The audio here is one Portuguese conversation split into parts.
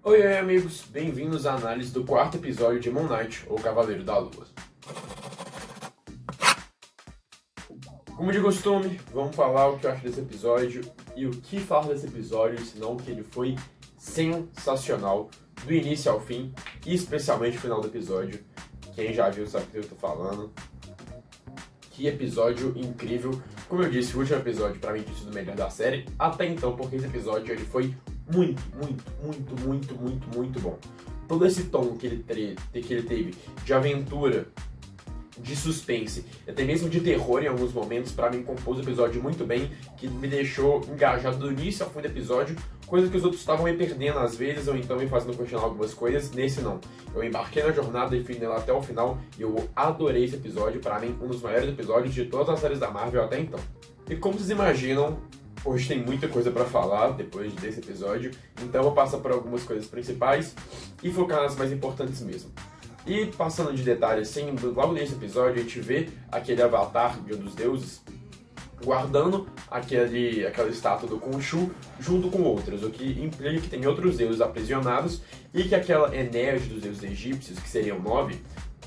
Oi, amigos, bem-vindos à análise do quarto episódio de Moon Knight, ou Cavaleiro da Lua. Como de costume, vamos falar o que eu acho desse episódio e o que falar desse episódio, senão que ele foi sensacional, do início ao fim, e especialmente no final do episódio. Quem já viu sabe o que eu tô falando. Que episódio incrível. Como eu disse, o último episódio pra mim tinha sido o melhor da série, até então, porque esse episódio ele foi muito bom. Todo esse tom que ele teve de aventura, de suspense, até mesmo de terror em alguns momentos, pra mim compôs o episódio muito bem, que me deixou engajado do início ao fim do episódio, coisa que os outros estavam me perdendo às vezes, ou então me fazendo continuar algumas coisas. Nesse não. Eu embarquei na jornada e fui nela até o final, e eu adorei esse episódio, pra mim um dos maiores episódios de todas as séries da Marvel até então. E como vocês imaginam, hoje tem muita coisa pra falar depois desse episódio, então eu vou passar por algumas coisas principais e focar nas mais importantes mesmo. E passando de detalhes, assim, logo nesse episódio a gente vê aquele avatar de um dos deuses guardando aquela estátua do Khonshu junto com outras, o que implica que tem outros deuses aprisionados e que aquela Enerd dos deuses egípcios, que seriam 9,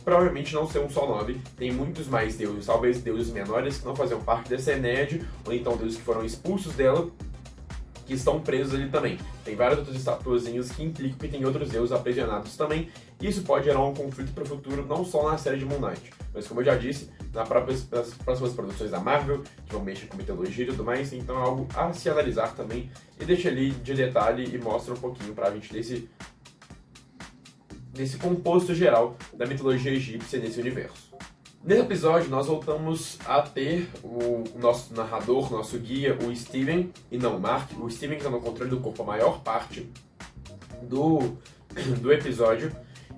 provavelmente não ser um só 9, tem muitos mais deuses, talvez deuses menores que não faziam parte dessa Enerd, ou então deuses que foram expulsos dela, que estão presos ali também. Tem várias outras estatuazinhas que implicam que tem outros deuses aprisionados também, e isso pode gerar um conflito para o futuro, não só na série de Moon Knight, mas como eu já disse, nas próximas produções da Marvel, que vão mexer com mitologia e tudo mais, então é algo a se analisar também, e deixa ali de detalhe e mostra um pouquinho pra gente desse composto geral da mitologia egípcia nesse universo. Nesse episódio, nós voltamos a ter o nosso narrador, nosso guia, o Steven, e não o Mark. O Steven que está no controle do corpo a maior parte do episódio.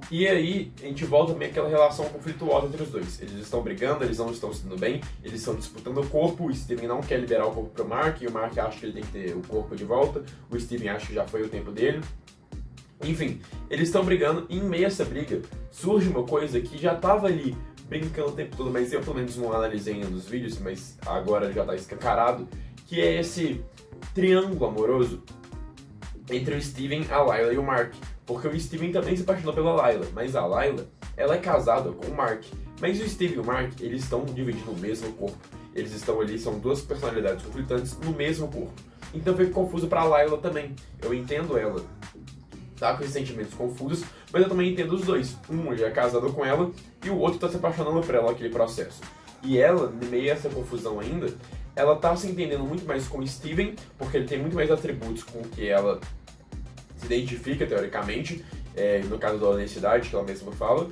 E aí, a gente volta também àquela relação conflituosa entre os dois. Eles estão brigando, eles não estão se dando bem, eles estão disputando o corpo. O Steven não quer liberar o corpo para o Mark, e o Mark acha que ele tem que ter o corpo de volta. O Steven acha que já foi o tempo dele. Enfim, eles estão brigando, e em meio a essa briga, surge uma coisa que já estava ali brincando o tempo todo, mas eu pelo menos não analisei ainda nos vídeos, mas agora já tá escancarado, que é esse triângulo amoroso entre o Steven, a Layla e o Mark. Porque o Steven também se apaixonou pela Layla, mas a Layla, ela é casada com o Mark. Mas o Steven e o Mark, eles estão dividindo o mesmo corpo. Eles estão ali, são duas personalidades conflitantes no mesmo corpo. Então fica confuso pra Layla também. Eu entendo ela tá com esses sentimentos confusos, mas eu também entendo os dois. Um já é casado com ela e o outro tá se apaixonando por ela naquele processo. E ela, no meio dessa confusão ainda, ela tá se entendendo muito mais com o Steven, porque ele tem muito mais atributos com que ela se identifica, teoricamente, no caso da honestidade, que ela mesma fala,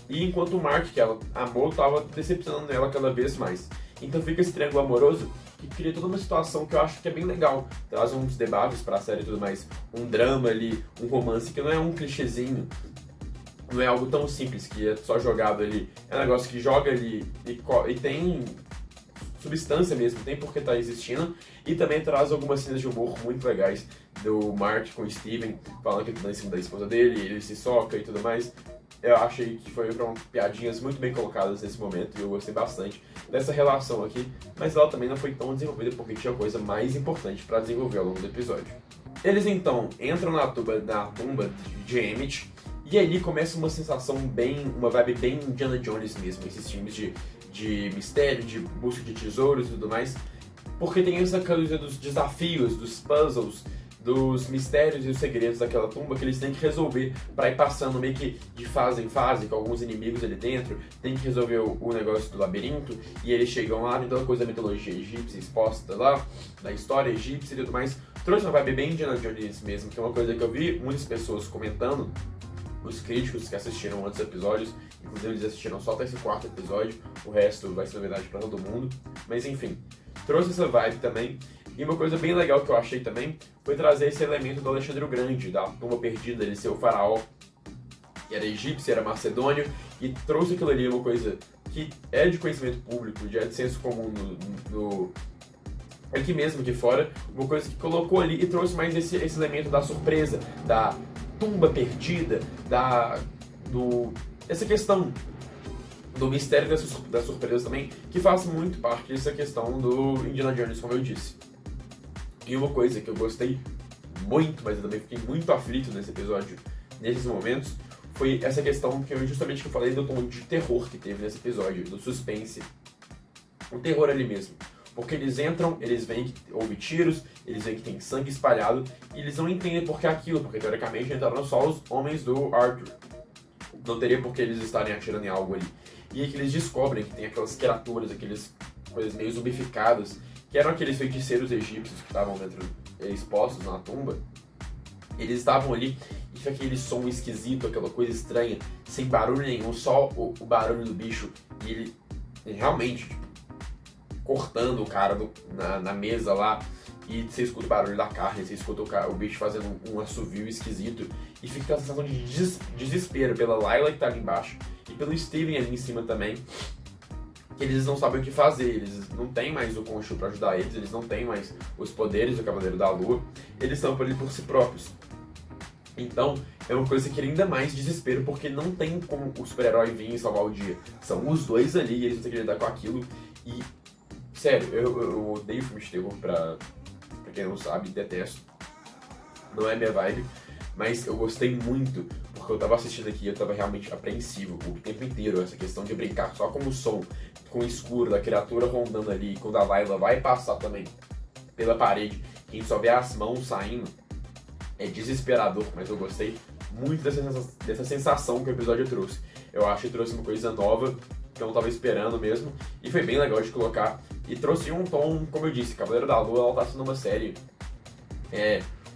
e enquanto o Mark, que ela amou, tava decepcionando ela cada vez mais. Então fica esse triângulo amoroso que cria toda uma situação que eu acho que é bem legal. Traz uns debates pra série e tudo mais. Um drama ali, um romance que não é um clichêzinho, não é algo tão simples que é só jogado ali. É um negócio que joga ali e tem substância mesmo, tem porque tá existindo. E também traz algumas cenas de humor muito legais do Mark com o Steven, falando que ele tá em cima da esposa dele, ele se soca e tudo mais. Eu achei que foram piadinhas muito bem colocadas nesse momento e eu gostei bastante dessa relação aqui, mas ela também não foi tão desenvolvida porque tinha coisa mais importante para desenvolver ao longo do episódio. Eles então entram na tumba de Emmett e ali começa uma vibe bem Indiana Jones mesmo, esses filmes de mistério, de busca de tesouros e tudo mais, porque tem essa coisa dos desafios, dos puzzles, dos mistérios e os segredos daquela tumba que eles têm que resolver para ir passando meio que de fase em fase, com alguns inimigos ali dentro, tem que resolver o negócio do labirinto, e eles chegam lá, então a coisa da mitologia egípcia exposta lá, da história egípcia e tudo mais, trouxe uma vibe bem Indiana Jones mesmo, que é uma coisa que eu vi muitas pessoas comentando, os críticos que assistiram outros episódios, inclusive eles assistiram só até esse quarto episódio, o resto vai ser novidade para todo mundo, mas enfim, trouxe essa vibe também. E uma coisa bem legal que eu achei também foi trazer esse elemento do Alexandre o Grande, da tumba perdida, ele ser o faraó, que era egípcio, era macedônio, e trouxe aquilo ali, uma coisa que é de conhecimento público, de senso comum aqui mesmo, aqui fora, uma coisa que colocou ali e trouxe mais esse elemento da surpresa, da tumba perdida, essa questão do mistério das surpresas também, que faz muito parte dessa questão do Indiana Jones, como eu disse. E uma coisa que eu gostei muito, mas eu também fiquei muito aflito nesse episódio, nesses momentos, foi essa questão que eu falei do tom de terror que teve nesse episódio, do suspense. O terror ali mesmo. Porque eles entram, eles veem que houve tiros, eles veem que tem sangue espalhado, e eles não entendem por que aquilo, porque teoricamente entraram só os homens do Arthur. Não teria por que eles estarem atirando em algo ali. E aí que eles descobrem que tem aquelas criaturas, aquelas coisas meio zumbificadas, que eram aqueles feiticeiros egípcios que estavam expostos na tumba. Eles estavam ali e fica aquele som esquisito, aquela coisa estranha, sem barulho nenhum, só o barulho do bicho. E ele realmente, tipo, cortando o cara na mesa lá, e você escuta o barulho da carne, você escuta o bicho fazendo um assovio esquisito, e fica aquela sensação de desespero pela Layla que tá ali embaixo, e pelo Steven ali em cima também, que eles não sabem o que fazer, eles não têm mais o Khonshu pra ajudar eles, eles não têm mais os poderes do Cavaleiro da Lua, eles estão ali por si próprios. Então, é uma coisa que cria ainda mais desespero, porque não tem como o super-herói vir e salvar o dia. São os dois ali, e eles vão ter que lidar com aquilo, e sério, eu odeio filme de terror, pra quem não sabe, detesto. Não é minha vibe, mas eu gostei muito, porque eu tava assistindo aqui e eu tava realmente apreensivo o tempo inteiro, essa questão de brincar só com o som, com o escuro da criatura rondando ali, e quando a Layla vai passar também pela parede, quem só vê as mãos saindo, é desesperador, mas eu gostei muito dessa sensação que o episódio trouxe. Eu acho que trouxe uma coisa nova, que eu não tava esperando mesmo, e foi bem legal de colocar. E trouxe um tom, como eu disse, Cavaleiro da Lua, ela tá sendo uma série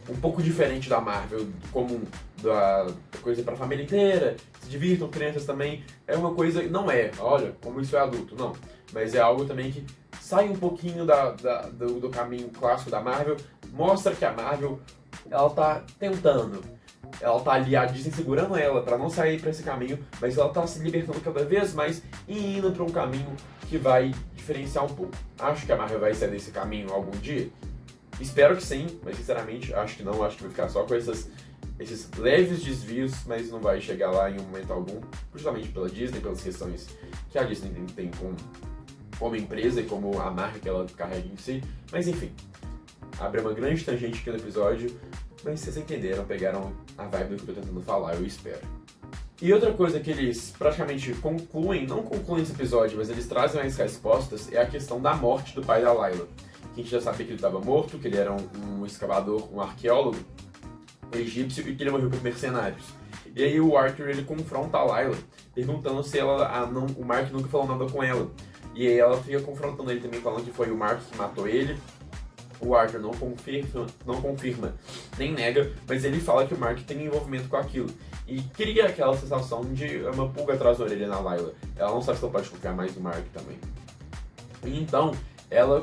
um pouco diferente da Marvel, comum, da coisa pra família inteira, se divirtam, crianças também. É uma coisa, não é, olha, como isso é adulto, não. Mas é algo também que sai um pouquinho do caminho clássico da Marvel, mostra que a Marvel, ela tá tentando. Ela tá ali, a Disney segurando ela pra não sair pra esse caminho, mas ela tá se libertando cada vez mais e indo pra um caminho que vai diferenciar um pouco. Acho que a Marvel vai sair desse caminho algum dia? Espero que sim, mas sinceramente acho que não. Acho que vai ficar só com esses leves desvios, mas não vai chegar lá em um momento algum, justamente pela Disney, pelas questões que a Disney tem como empresa e como a marca que ela carrega em si. Mas enfim, abre uma grande tangente aqui no episódio, mas vocês entenderam, pegaram a vibe do que eu tô tentando falar, eu espero. E outra coisa que eles praticamente não concluem esse episódio, mas eles trazem mais respostas, é a questão da morte do pai da Layla. Que a gente já sabia que ele estava morto, que ele era um escavador, um arqueólogo egípcio e que ele morreu por mercenários. E aí o Arthur, ele confronta a Layla, perguntando se o Mark nunca falou nada com ela. E aí ela fica confrontando ele também, falando que foi o Mark que matou ele. O Arthur não confirma, nem nega, mas ele fala que o Mark tem envolvimento com aquilo. E cria aquela sensação de uma pulga atrás da orelha na Layla. Ela não sabe se ela pode confiar mais no Mark também. E então,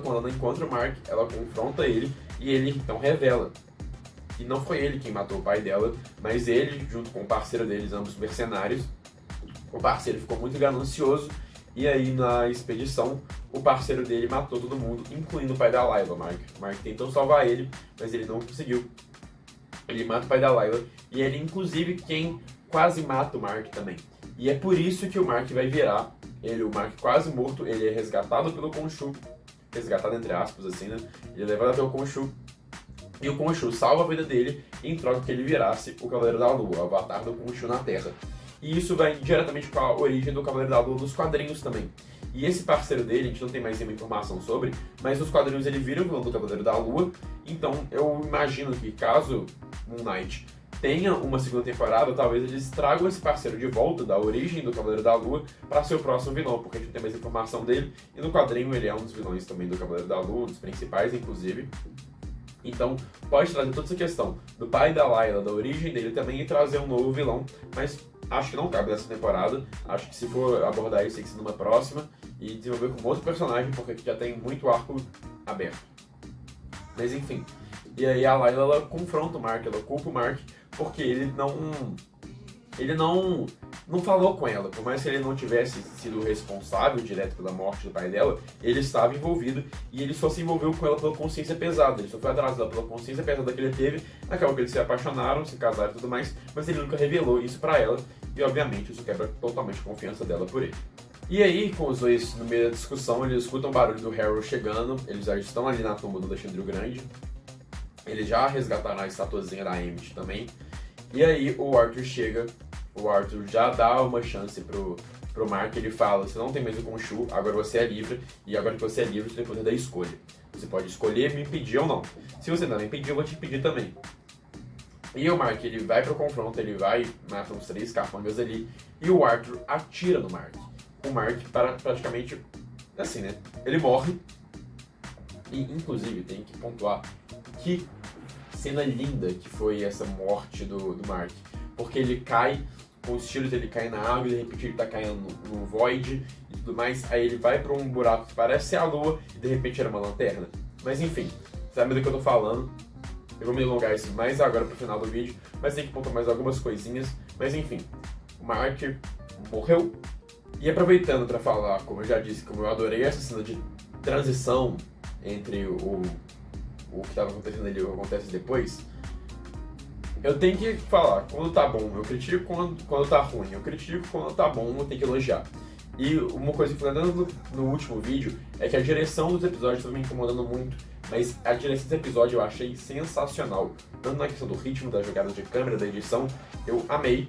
quando ela encontra o Mark, ela confronta ele e ele então revela que não foi ele quem matou o pai dela, mas ele, junto com o parceiro deles, ambos mercenários. O parceiro ficou muito ganancioso e aí na expedição o parceiro dele matou todo mundo, incluindo o pai da Layla, o Mark. O Mark tentou salvar ele, mas ele não conseguiu. Ele mata o pai da Layla e ele, inclusive, quem quase mata o Mark também. E é por isso que o Mark vai virar. O Mark quase morto, ele é resgatado pelo Khonshu. Resgatado entre aspas, assim, né? Ele é levado até o Khonshu. E o Khonshu salva a vida dele em troca que ele virasse o Cavaleiro da Lua, o avatar do Khonshu na Terra. E isso vai diretamente com a origem do Cavaleiro da Lua nos quadrinhos também. E esse parceiro dele, a gente não tem mais nenhuma informação sobre, mas nos quadrinhos ele vira o vilão do Cavaleiro da Lua. Então eu imagino que caso Moon Knight tenha uma segunda temporada, talvez eles tragam esse parceiro de volta da origem do Cavaleiro da Lua para ser o próximo vilão, porque a gente não tem mais informação dele. E no quadrinho ele é um dos vilões também do Cavaleiro da Lua, um dos principais inclusive. Então pode trazer toda essa questão do pai da Layla, da origem dele também, e trazer um novo vilão, mas acho que não cabe nessa temporada. Acho que se for abordar isso tem que ser numa próxima e desenvolver com outro personagem, porque aqui já tem muito arco aberto. Mas enfim, e aí a Layla, ela confronta o Mark, ela culpa o Mark porque ele não falou com ela. Por mais que ele não tivesse sido responsável direto pela morte do pai dela, ele estava envolvido e ele só se envolveu com ela pela consciência pesada. Ele só foi atrás dela pela consciência pesada que ele teve. Acabou que eles se apaixonaram, se casaram e tudo mais, mas ele nunca revelou isso pra ela e obviamente isso quebra totalmente a confiança dela por ele. E aí, com os dois no meio da discussão, eles escutam o barulho do Harrow chegando, eles já estão ali na tumba do Alexandre o Grande. Eles já resgataram a estatuazinha da Emmett também. E aí o Arthur chega, o Arthur já dá uma chance pro Mark, ele fala: você não tem mesmo com o Shu, agora você é livre, e agora que você é livre, você tem o poder da escolha. Você pode escolher me impedir ou não. Se você não me impedir, eu vou te impedir também. E o Mark, ele vai pro confronto, ele vai, mata uns 3 capangas ali, e o Arthur atira no Mark. O Mark, praticamente, assim, né, ele morre, e inclusive tem que pontuar que cena linda que foi essa morte do Mark, porque ele cai, com os tiros ele cai na água, e de repente ele tá caindo no void e tudo mais, aí ele vai pra um buraco que parece ser a lua, e de repente era uma lanterna. Mas enfim, sabe do que eu tô falando. Eu vou me alongar isso mais agora pro final do vídeo, mas tem que pontuar mais algumas coisinhas. Mas enfim, o Mark morreu. E aproveitando pra falar, como eu já disse, como eu adorei essa cena de transição entre o que estava acontecendo ali e o que acontece depois, eu tenho que falar, quando tá bom, eu critico, quando tá ruim, eu critico, quando tá bom, eu tenho que elogiar. E uma coisa que foi dando no último vídeo é que a direção dos episódios estava me incomodando muito, mas a direção desse episódio eu achei sensacional. Tanto na questão do ritmo, das jogadas de câmera, da edição, eu amei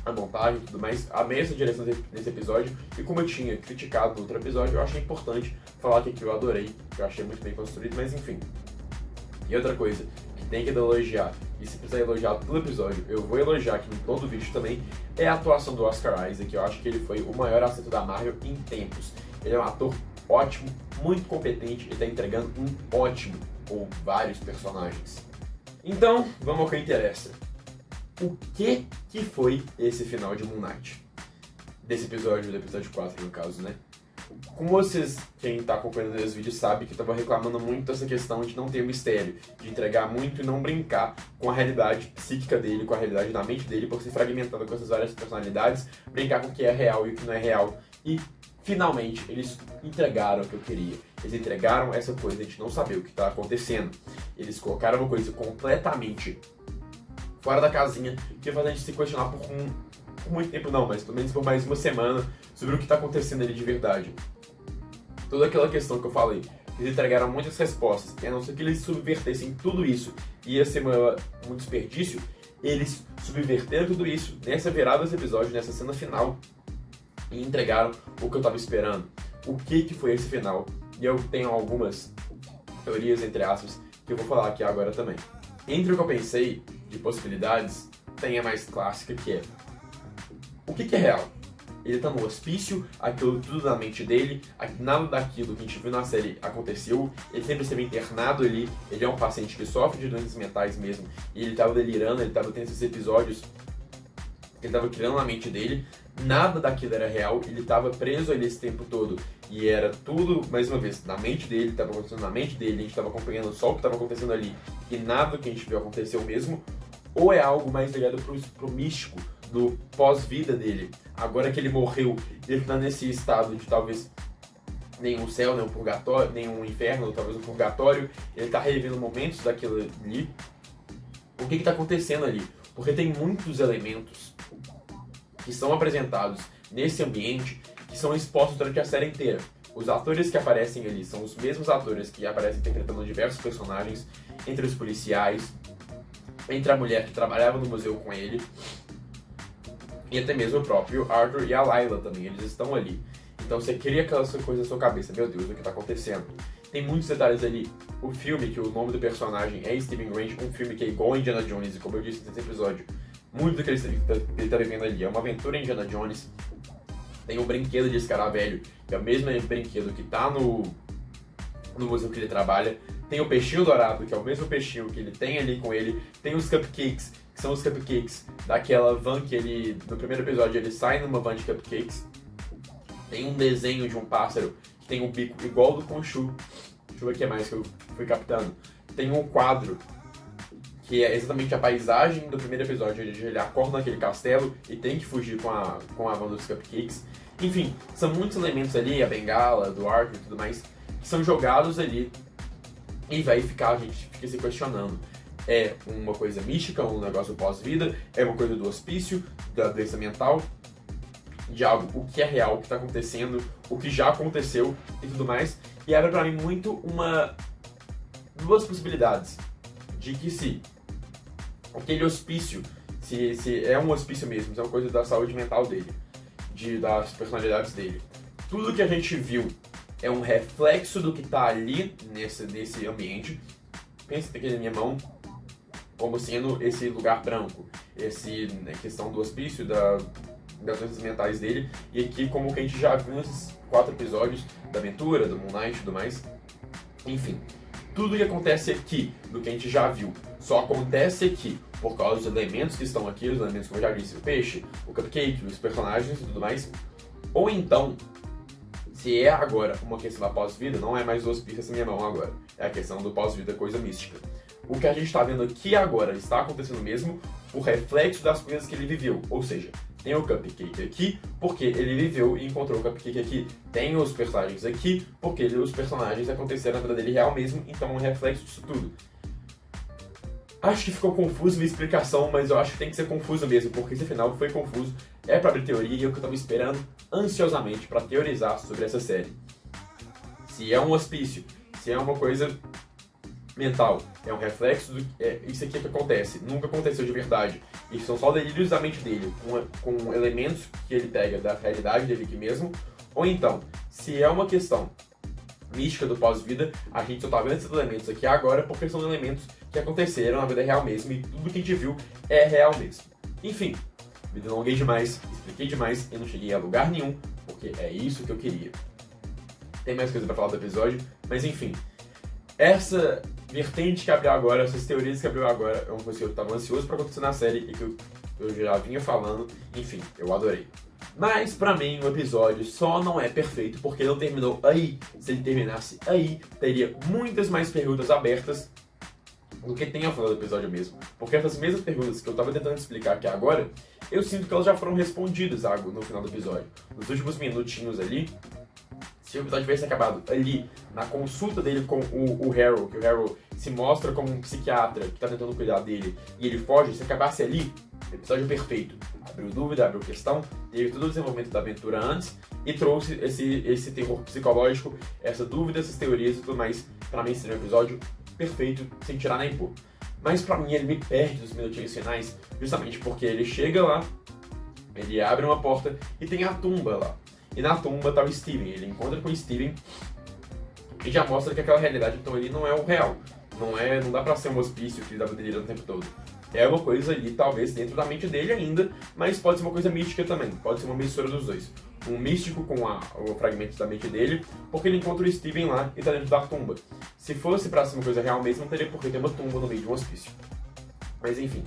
a montagem e tudo mais, amei essa direção desse episódio, e como eu tinha criticado no outro episódio, eu achei importante falar que aqui eu adorei, que eu achei muito bem construído, mas enfim. E outra coisa que tem que elogiar, e se precisar elogiar todo episódio, eu vou elogiar aqui em todo vídeo também, é a atuação do Oscar Isaac. Eu acho que ele foi o maior acerto da Marvel em tempos. Ele é um ator ótimo, muito competente, e está entregando um ótimo, ou vários personagens. Então, vamos ao que interessa. O que foi esse final de Moon Knight? Desse episódio, do episódio 4 no caso, né? Como vocês, quem tá acompanhando os vídeos sabe que eu tava reclamando muito dessa questão de não ter mistério, de entregar muito e não brincar com a realidade psíquica dele, com a realidade da mente dele, por ser fragmentado com essas várias personalidades, brincar com o que é real e o que não é real. E, finalmente, eles entregaram o que eu queria. Eles entregaram essa coisa de a gente não saber o que tá acontecendo. Eles colocaram uma coisa completamente fora da casinha, que vai fazer a gente se questionar por muito tempo não, mas pelo menos por mais uma semana, sobre o que está acontecendo ali de verdade. Toda aquela questão que eu falei, eles entregaram muitas respostas, e a não ser que eles subvertessem tudo isso, ia ser um desperdício, eles subverteram tudo isso nessa virada desse episódio, nessa cena final, e entregaram o que eu estava esperando. O que foi esse final? E eu tenho algumas teorias, entre aspas, que eu vou falar aqui agora também. Entre o que eu pensei de possibilidades, tem a mais clássica, que é: o que é real? Ele tá no hospício, aquilo tudo na mente dele, nada daquilo que a gente viu na série aconteceu, ele sempre esteve internado ali, ele é um paciente que sofre de doenças mentais mesmo, e ele tava delirando, ele tava tendo esses episódios, ele tava criando na mente dele, nada daquilo era real, ele tava preso ali esse tempo todo, e era tudo, mais uma vez, na mente dele, tava acontecendo na mente dele, a gente tava acompanhando só o que tava acontecendo ali, e nada que a gente viu aconteceu mesmo, ou é algo mais ligado pro místico, do pós-vida dele. Agora que ele morreu, ele tá nesse estado de talvez nenhum céu, nenhum purgatório, nenhum inferno, talvez um purgatório, ele tá revivendo momentos daquilo ali. O que tá acontecendo ali? Porque tem muitos elementos que são apresentados nesse ambiente que são expostos durante a série inteira. Os atores que aparecem ali são os mesmos atores que aparecem interpretando diversos personagens, entre os policiais, entre a mulher que trabalhava no museu com ele, e até mesmo o próprio Arthur e a Layla também, eles estão ali. Então você cria aquela coisa na sua cabeça, meu Deus, o que está acontecendo? Tem muitos detalhes ali. O filme, que o nome do personagem é Stephen Grant, um filme que é igual a Indiana Jones, e como eu disse nesse episódio, muito do que ele está vivendo ali é uma aventura em Indiana Jones. Tem o brinquedo de escaravelho, que é o mesmo brinquedo que está no museu que ele trabalha. Tem o peixinho dourado, que é o mesmo peixinho que ele tem ali com ele. Tem os cupcakes, que são os cupcakes daquela van que ele, no primeiro episódio, ele sai numa van de cupcakes. Tem um desenho de um pássaro que tem um bico igual ao do Khonshu. Deixa eu ver o que mais que eu fui captando. Tem um quadro que é exatamente a paisagem do primeiro episódio. Ele acorda naquele castelo e tem que fugir com a van dos cupcakes. Enfim, são muitos elementos ali, a bengala do Arthur e tudo mais, que são jogados ali e vai ficar, a gente fica se questionando. É uma coisa mística, um negócio pós-vida, é uma coisa do hospício, da doença mental, de algo, o que é real, o que está acontecendo, o que já aconteceu e tudo mais. E abre pra mim muito duas possibilidades. de que se aquele hospício, se é um hospício mesmo, se é uma coisa da saúde mental dele, das personalidades dele, tudo que a gente viu é um reflexo do que está ali nesse ambiente. Pensa aqui na minha mão como sendo esse lugar branco, questão do hospício, das doenças mentais dele, e aqui como que a gente já viu nesses 4 episódios da aventura, do Moon Knight e tudo mais. Enfim, tudo que acontece aqui, do que a gente já viu, só acontece aqui por causa dos elementos que estão aqui, os elementos, como eu já disse, o peixe, o cupcake, os personagens e tudo mais. Ou então, se é agora uma questão da pós-vida, não é mais o hospício essa minha mão agora, é a questão do pós-vida, coisa mística. O que a gente está vendo aqui agora está acontecendo mesmo, o reflexo das coisas que ele viveu, ou seja, tem o cupcake aqui, porque ele viveu e encontrou o cupcake aqui. Tem os personagens aqui, porque os personagens aconteceram na vida dele real mesmo, então é um reflexo disso tudo. Acho que ficou confuso minha explicação, mas eu acho que tem que ser confuso mesmo, porque esse final foi confuso, é para abrir teoria e é o que eu estava esperando ansiosamente para teorizar sobre essa série. Se é um hospício, se é uma coisa mental, é um reflexo do isso aqui que acontece, nunca aconteceu de verdade, e são só delírios da mente dele, com elementos que ele pega da realidade dele aqui mesmo, ou então, se é uma questão mística do pós-vida, a gente só tá vendo esses elementos aqui agora porque são elementos que aconteceram na vida real mesmo, e tudo que a gente viu é real mesmo. Enfim, me delonguei demais, expliquei demais e não cheguei a lugar nenhum, porque é isso que eu queria. Tem mais coisa pra falar do episódio, mas enfim, essa vertente que abriu agora, essas teorias que abriu agora, é uma coisa que eu estava ansioso para acontecer na série e que eu já vinha falando. Enfim, eu adorei. Mas pra mim o episódio só não é perfeito porque não terminou aí. Se ele terminasse aí, teria muitas mais perguntas abertas do que tem ao final do episódio mesmo. Porque essas mesmas perguntas que eu estava tentando explicar aqui agora, eu sinto que elas já foram respondidas no final do episódio. Nos últimos minutinhos ali, se o episódio tivesse acabado ali, na consulta dele com o Harrow, que o Harrow se mostra como um psiquiatra que está tentando cuidar dele, e ele foge, se acabasse ali, o episódio perfeito. Abriu dúvida, abriu questão, teve todo o desenvolvimento da aventura antes, e trouxe esse terror psicológico, essa dúvida, essas teorias e tudo mais. Pra mim seria um episódio perfeito, sem tirar nem pôr. Mas pra mim ele me perde nos minutinhos finais, justamente porque ele chega lá, ele abre uma porta e tem a tumba lá. E na tumba tá o Steven, ele encontra com o Steven e já mostra que aquela realidade então ali não é o real. Não dá pra ser um hospício que ele tava delirando o tempo todo. É uma coisa ali, talvez, dentro da mente dele ainda, mas pode ser uma coisa mística também, pode ser uma mistura dos dois. Um místico com o fragmento da mente dele, porque ele encontra o Steven lá e tá dentro da tumba. Se fosse pra ser uma coisa real mesmo, não teria por que ter uma tumba no meio de um hospício. Mas enfim,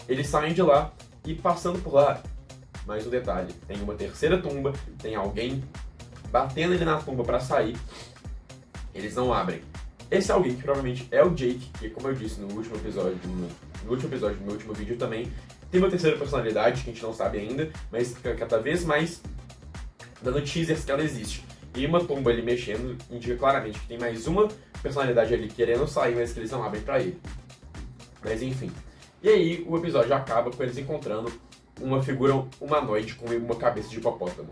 eles saem de lá e passando por lá, mais um detalhe, tem uma terceira tumba, tem alguém batendo ele na tumba pra sair, eles não abrem. Esse alguém que provavelmente é o Jake, que como eu disse no último episódio, no meu último vídeo também, tem uma terceira personalidade que a gente não sabe ainda, mas cada vez mais dando teasers que ela existe. E uma tumba ali mexendo indica claramente que tem mais uma personalidade ali querendo sair, mas que eles não abrem pra ele. Mas enfim. E aí o episódio acaba com eles encontrando uma figura humanoide com uma cabeça de hipopótamo.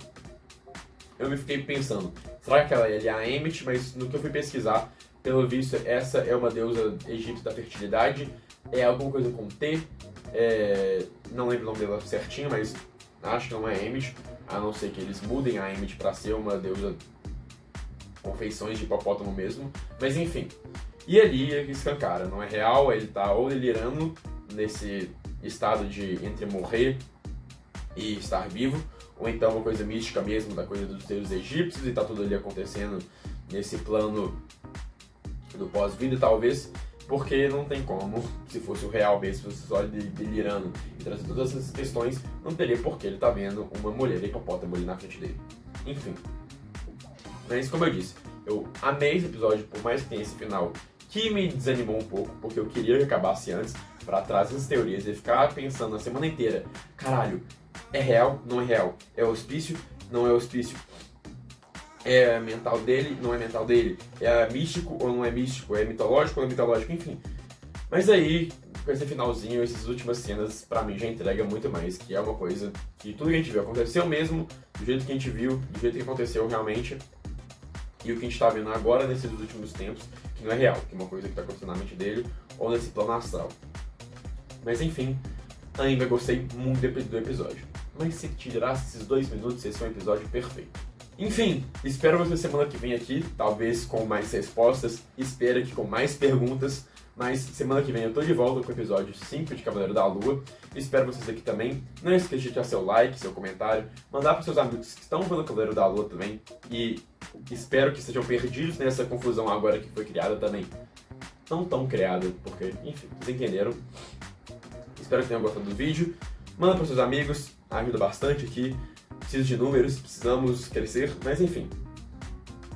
Eu me fiquei pensando, será que ela é a Ammit? Mas no que eu fui pesquisar, pelo visto, essa é uma deusa egípcia da fertilidade. É alguma coisa com T. Não lembro o nome dela certinho, mas acho que não é Ammit. A não ser que eles mudem a Ammit para ser uma deusa com feições de hipopótamo mesmo. Mas enfim. E ali escancara, não é real, ele tá ou delirando nesse estado de entre morrer e estar vivo, ou então uma coisa mística mesmo, da coisa dos deuses egípcios, e tá tudo ali acontecendo nesse plano do pós-vida, talvez, porque não tem como, se fosse o real mesmo, se fosse só ele delirando e trazendo todas essas questões, não teria por que ele tá vendo uma mulher hipopótamo ali na frente dele. Enfim. Mas como eu disse, eu amei esse episódio, por mais que tenha esse final que me desanimou um pouco, porque eu queria que acabasse antes, pra trás essas teorias e ficar pensando a semana inteira, caralho, é real? Não é real? É hospício? Não é hospício? É mental dele? Não é mental dele? É místico ou não é místico? É mitológico ou não é mitológico? Enfim. Mas aí, com esse finalzinho, essas últimas cenas, pra mim já entrega muito mais, que é uma coisa que tudo que a gente viu aconteceu mesmo, do jeito que a gente viu, do jeito que aconteceu realmente. e o que a gente tá vendo agora nesses últimos tempos, que não é real, que é uma coisa que tá acontecendo na mente dele, ou nesse plano astral. Mas enfim, ainda gostei muito do episódio. Mas se tirasse esses 2 minutos, esse é um episódio perfeito. Enfim, espero você semana que vem aqui, talvez com mais respostas, espero que com mais perguntas, mas semana que vem eu tô de volta com o episódio 5 de Cavaleiro da Lua. Espero vocês aqui também. Não esqueça de deixar seu like, seu comentário, mandar para seus amigos que estão vendo o Cavaleiro da Lua também. E espero que estejam perdidos nessa confusão agora que foi criada também. Não tão criada, porque, enfim, vocês entenderam. Espero que tenham gostado do vídeo. Manda para seus amigos, ajuda bastante aqui. Preciso de números, precisamos crescer, mas enfim,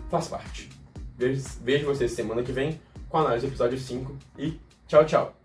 faz parte. Vejo vocês semana que vem com a análise do episódio 5 e tchau, tchau!